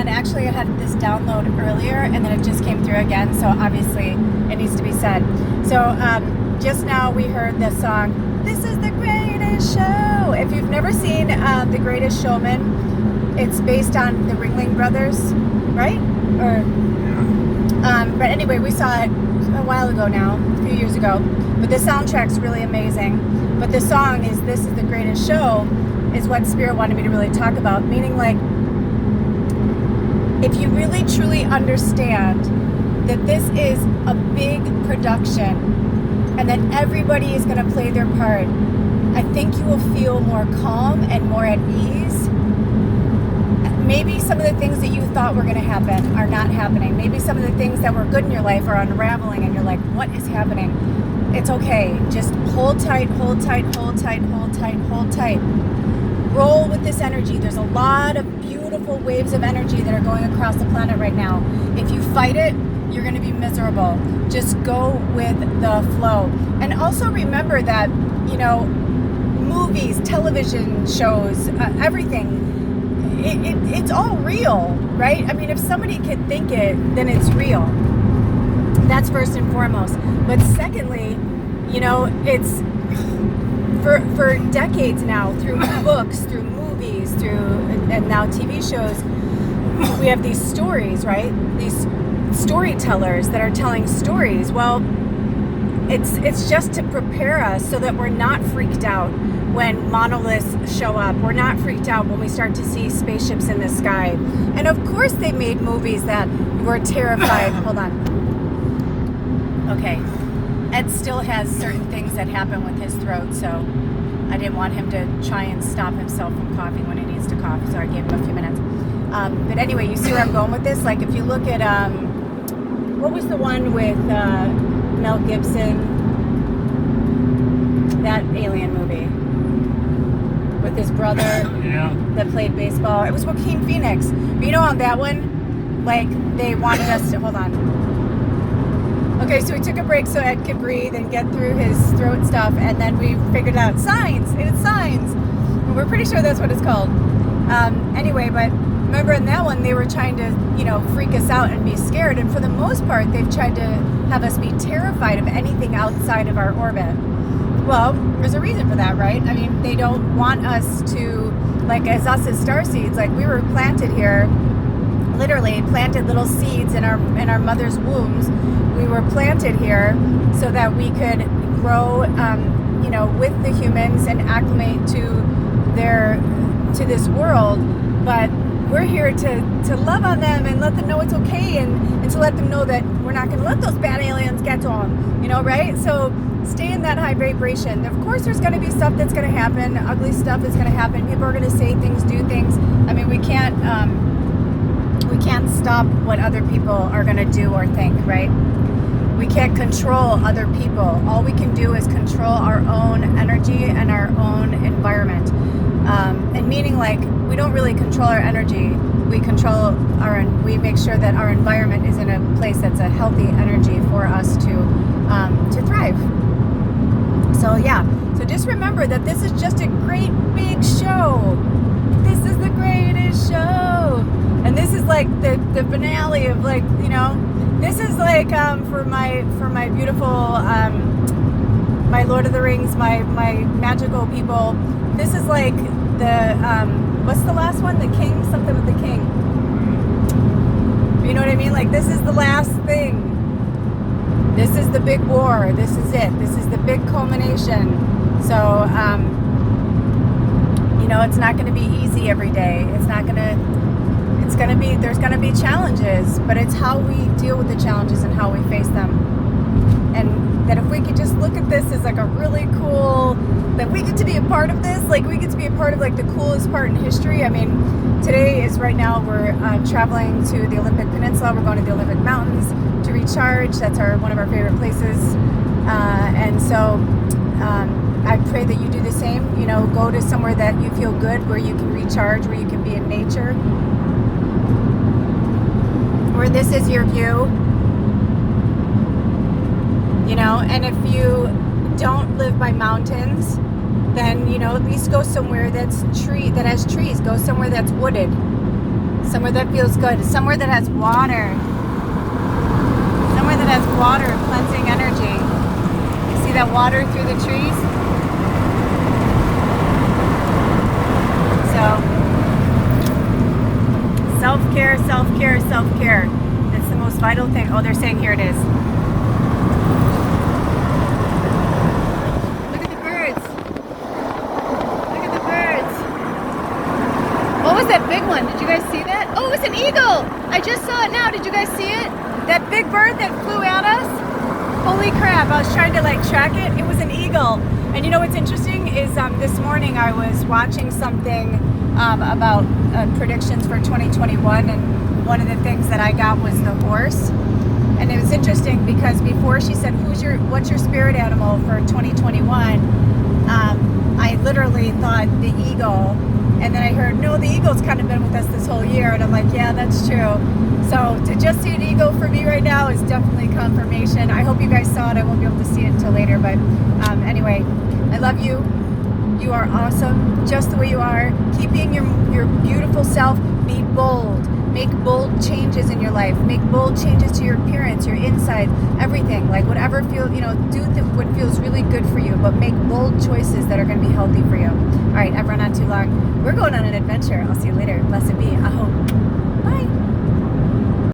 and actually I had this download earlier, and then it just came through again, so obviously it needs to be said. So just now we heard the song, "This is the Greatest Show." If you've never seen The Greatest Showman, it's based on the Ringling Brothers, right? But anyway, we saw it a while ago now, a few years ago, but the soundtrack's really amazing. But the song is "This is the Greatest Show" is what Spirit wanted me to really talk about, meaning like, if you really truly understand that this is a big production and that everybody is going to play their part, I think you will feel more calm and more at ease. Maybe some of the things that you thought were going to happen are not happening. Maybe some of the things that were good in your life are unraveling and you're like, what is happening? It's okay. Just hold tight, hold tight, hold tight, hold tight, hold tight. Roll with this energy. There's a lot of beautiful waves of energy that are going across the planet right now. If you fight it, you're going to be miserable. Just go with the flow. And also remember that, you know, movies, television shows, everything, it's all real, right? I mean, if somebody could think it, then it's real. That's first and foremost. But secondly, you know, it's for decades now, through books, through movies, and now TV shows, we have these stories, right? These storytellers that are telling stories. Well, it's just to prepare us so that we're not freaked out when monoliths show up. We're not freaked out when we start to see spaceships in the sky. And of course they made movies that were terrified. Hold on. Okay. Ed still has certain things that happen with his throat, so I didn't want him to try and stop himself from coughing when he needs to cough, so I gave him a few minutes. But anyway, you see where I'm going with this? Like, if you look at, what was the one with Mel Gibson? That alien movie with his brother that played baseball. It was Joaquin Phoenix. But you know, on that one, like, they wanted us to, hold on. Okay, so we took a break so Ed could breathe and get through his throat stuff, and then we figured out signs. It's signs. We're pretty sure that's what it's called. Anyway, but remember in that one, they were trying to, you know, freak us out and be scared. And for the most part, they've tried to have us be terrified of anything outside of our orbit. Well, there's a reason for that, right? I mean, they don't want us to, like, as starseeds, like, we were planted here, literally planted little seeds in our mother's wombs. We were planted here so that we could grow, you know, with the humans and acclimate to this world. But we're here to love on them and let them know it's okay, and to let them know that we're not going to let those bad aliens get to them, you know, right? So stay in that high vibration. Of course, there's going to be stuff that's going to happen. Ugly stuff is going to happen. People are going to say things, do things. I mean, we can't stop what other people are going to do or think, right? We can't control other people. All we can do is control our own energy and our own environment. And meaning, like, we don't really control our energy. We make sure that our environment is in a place that's a healthy energy for us to thrive. So yeah, so just remember that this is just a great big show. This is the greatest show. And this is like the finale of, like, you know, this is like for my beautiful my Lord of the Rings, my magical people. This is like the what's the last one? The king, something with the king. You know what I mean? Like, this is the last thing. This is the big war. This is it. This is the big culmination. So you know, it's not going to be easy every day. There's going to be challenges, but it's how we deal with the challenges and how we face them. And that if we could just look at this as like a really cool, that we get to be a part of this, like we get to be a part of like the coolest part in history. I mean, today is right now we're traveling to the Olympic Peninsula. We're going to the Olympic Mountains to recharge. That's one of our favorite places. And so I pray that you do the same. You know, go to somewhere that you feel good, where you can recharge, where you can be in nature, where this is your view. You know, and if you don't live by mountains, then, you know, at least go somewhere that has trees. Go somewhere that's wooded. Somewhere that feels good. Somewhere that has water. Somewhere that has water, cleansing energy. You see that water through the trees? So, self-care, self-care, self-care. It's the most vital thing. Oh, they're saying here it is. Look at the birds. Look at the birds. What was that big one? Did you guys see that? Oh, it was an eagle. I just saw it now. Did you guys see it? That big bird that flew at us? Holy crap. I was trying to like track it. It was an eagle. And you know what's interesting is this morning I was watching something about predictions for 2021, and one of the things that I got was the horse. And it was interesting because before she said, what's your spirit animal for 2021? I literally thought the eagle. And then I heard, no, the eagle's kind of been with us this whole year. And I'm like, yeah, that's true. So to just see an eagle for me right now is definitely confirmation. I hope you guys saw it. I won't be able to see it until later. But anyway, I love you. You are awesome, just the way you are. Keep being your beautiful self. Be bold. Make bold changes in your life. Make bold changes to your appearance, your inside, everything. Like whatever do what feels really good for you, but make bold choices that are going to be healthy for you. All right, I've run on too long. We're going on an adventure. I'll see you later. Blessed be. Aho. Bye.